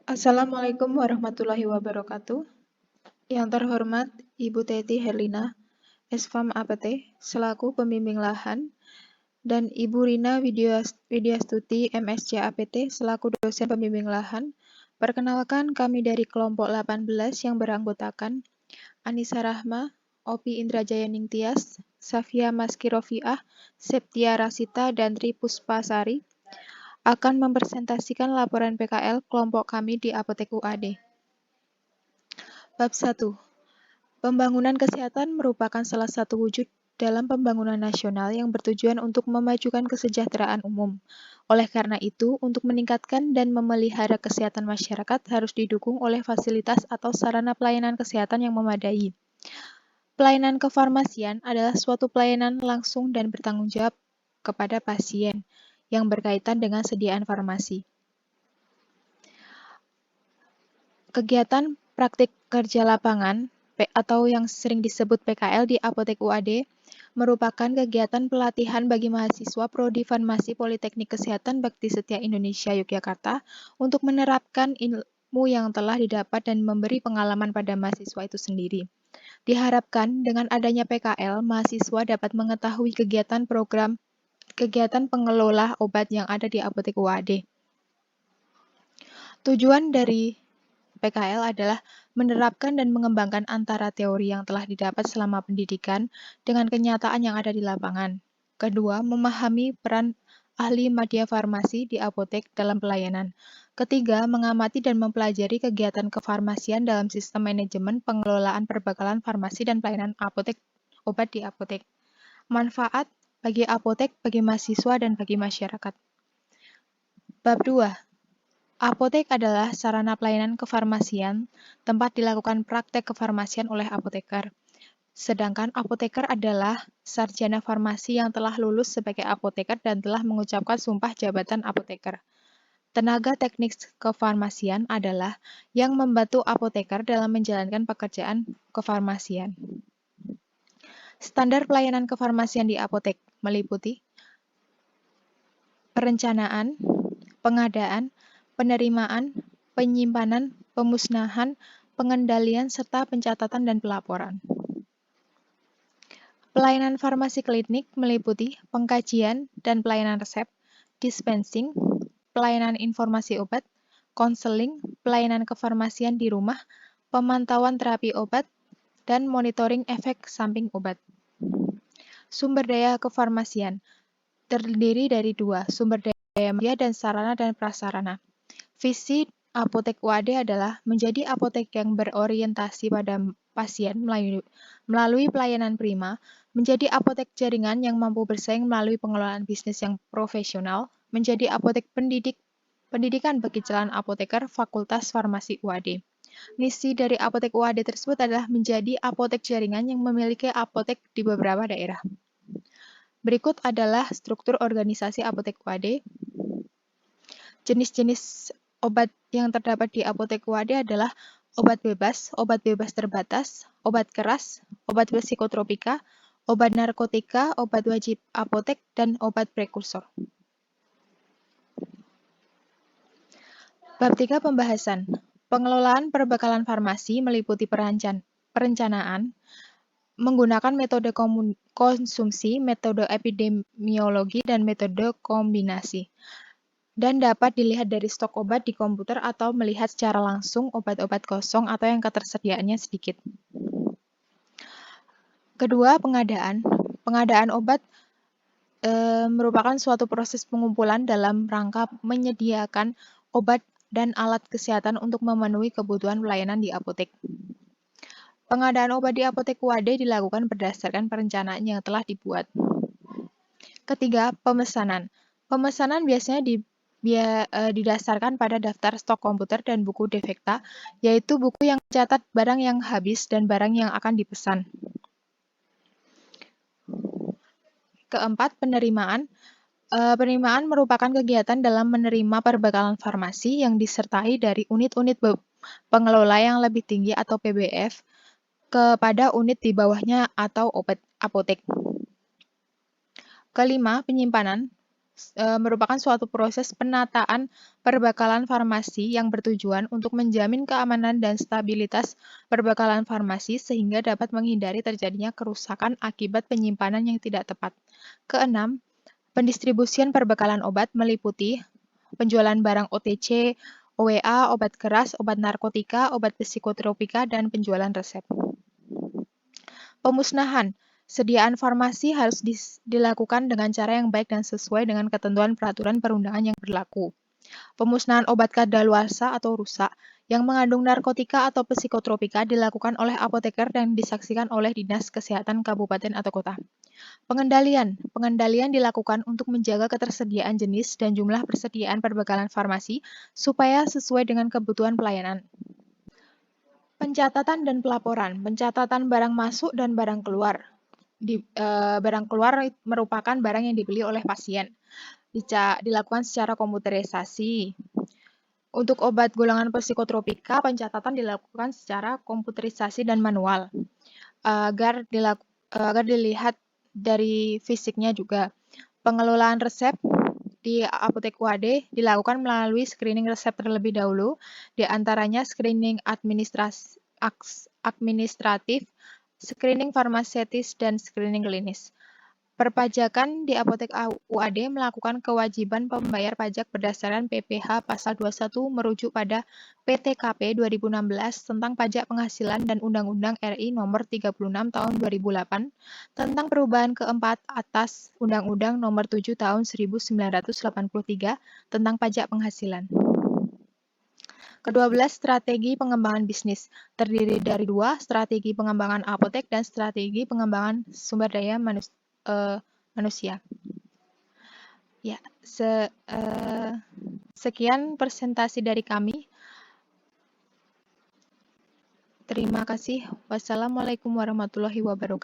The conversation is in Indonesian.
Assalamualaikum warahmatullahi wabarakatuh. Yang terhormat Ibu Teti Herlina, Esfam APT, selaku pembimbing lahan, dan Ibu Rina Widyastuti, MSc APT, selaku dosen pembimbing lahan. Perkenalkan, kami dari kelompok 18 yang beranggotakan Anissa Rahma, Opi Indrajaya Ningtyas, Safia Maski Rofiah, Septia Rasita, dan Tri Puspasari akan mempresentasikan laporan PKL kelompok kami di Apotek UAD. Bab 1. Pembangunan kesehatan merupakan salah satu wujud dalam pembangunan nasional yang bertujuan untuk memajukan kesejahteraan umum. Oleh karena itu, untuk meningkatkan dan memelihara kesehatan masyarakat harus didukung oleh fasilitas atau sarana pelayanan kesehatan yang memadai. Pelayanan kefarmasian adalah suatu pelayanan langsung dan bertanggung jawab kepada pasien yang berkaitan dengan sediaan farmasi. Kegiatan praktik kerja lapangan atau yang sering disebut PKL di Apotek UAD merupakan kegiatan pelatihan bagi mahasiswa Prodi Farmasi Politeknik Kesehatan Bakti Setia Indonesia Yogyakarta untuk menerapkan ilmu yang telah didapat dan memberi pengalaman pada mahasiswa itu sendiri. Diharapkan dengan adanya PKL, mahasiswa dapat mengetahui kegiatan pengelola obat yang ada di Apotek UAD. Tujuan dari PKL adalah menerapkan dan mengembangkan antara teori yang telah didapat selama pendidikan dengan kenyataan yang ada di lapangan. Kedua, memahami peran ahli media farmasi di apotek dalam pelayanan. Ketiga, mengamati dan mempelajari kegiatan kefarmasian dalam sistem manajemen pengelolaan perbekalan farmasi dan pelayanan apotek obat di apotek. Manfaat bagi apotek, bagi mahasiswa, dan bagi masyarakat. Bab 2. Apotek adalah sarana pelayanan kefarmasian, tempat dilakukan praktek kefarmasian oleh apoteker. Sedangkan apoteker adalah sarjana farmasi yang telah lulus sebagai apoteker dan telah mengucapkan sumpah jabatan apoteker. Tenaga teknik kefarmasian adalah yang membantu apoteker dalam menjalankan pekerjaan kefarmasian. Standar pelayanan kefarmasian di apotek meliputi perencanaan, pengadaan, penerimaan, penyimpanan, pemusnahan, pengendalian, serta pencatatan dan pelaporan. Pelayanan farmasi klinik meliputi pengkajian dan pelayanan resep, dispensing, pelayanan informasi obat, konseling, pelayanan kefarmasian di rumah, pemantauan terapi obat, dan monitoring efek samping obat. Sumber daya kefarmasian terdiri dari dua, sumber daya manusia dan sarana dan prasarana. Visi Apotek UAD adalah menjadi apotek yang berorientasi pada pasien melalui pelayanan prima, menjadi apotek jaringan yang mampu bersaing melalui pengelolaan bisnis yang profesional, menjadi apotek pendidikan bagi calon apoteker Fakultas Farmasi UAD. Misi dari Apotek UAD tersebut adalah menjadi apotek jaringan yang memiliki apotek di beberapa daerah. Berikut adalah struktur organisasi Apotek UAD. Jenis-jenis obat yang terdapat di Apotek UAD adalah obat bebas terbatas, obat keras, obat psikotropika, obat narkotika, obat wajib apotek, dan obat prekursor. Bab 3 pembahasan. Pengelolaan perbekalan farmasi meliputi perencanaan, menggunakan metode konsumsi, metode epidemiologi, dan metode kombinasi. Dan dapat dilihat dari stok obat di komputer atau melihat secara langsung obat-obat kosong atau yang ketersediaannya sedikit. Kedua, pengadaan. Pengadaan obat merupakan suatu proses pengumpulan dalam rangka menyediakan obat dan alat kesehatan untuk memenuhi kebutuhan pelayanan di apotek. Pengadaan obat di Apotek UAD dilakukan berdasarkan perencanaan yang telah dibuat. Ketiga, pemesanan. Pemesanan biasanya didasarkan pada daftar stok komputer dan buku defekta, yaitu buku yang mencatat barang yang habis dan barang yang akan dipesan. Keempat, penerimaan. Penerimaan merupakan kegiatan dalam menerima perbekalan farmasi yang disertai dari unit-unit pengelola yang lebih tinggi atau PBF kepada unit di bawahnya atau apotek. Kelima, penyimpanan. merupakan suatu proses penataan perbekalan farmasi yang bertujuan untuk menjamin keamanan dan stabilitas perbekalan farmasi sehingga dapat menghindari terjadinya kerusakan akibat penyimpanan yang tidak tepat. Keenam, pendistribusian perbekalan obat meliputi penjualan barang OTC, OWA, obat keras, obat narkotika, obat psikotropika, dan penjualan resep. Pemusnahan. Sediaan farmasi harus dilakukan dengan cara yang baik dan sesuai dengan ketentuan peraturan perundangan yang berlaku. Pemusnahan obat kadaluarsa atau rusak yang mengandung narkotika atau psikotropika dilakukan oleh apoteker dan disaksikan oleh Dinas Kesehatan Kabupaten atau Kota. Pengendalian. Pengendalian dilakukan untuk menjaga ketersediaan jenis dan jumlah persediaan perbekalan farmasi supaya sesuai dengan kebutuhan pelayanan. Pencatatan dan pelaporan. Pencatatan barang masuk dan barang keluar. Barang keluar merupakan barang yang dibeli oleh pasien. Dilakukan secara komputerisasi. Untuk obat golongan psikotropika, pencatatan dilakukan secara komputerisasi dan manual agar dilihat dari fisiknya juga. Pengelolaan resep di apotek UAD dilakukan melalui screening resep terlebih dahulu, di antaranya screening administratif, screening farmaseutis, dan screening klinis. Perpajakan di apotek UAD melakukan kewajiban pembayar pajak berdasarkan PPh Pasal 21 merujuk pada PTKP 2016 tentang pajak penghasilan dan Undang-Undang RI Nomor 36 Tahun 2008 tentang perubahan keempat atas Undang-Undang Nomor 7 Tahun 1983 tentang pajak penghasilan. Ke-12, strategi pengembangan bisnis. Terdiri dari 2, strategi pengembangan apotek dan strategi pengembangan sumber daya manusia. Ya, sekian presentasi dari kami. Terima kasih. Wassalamualaikum warahmatullahi wabarakatuh.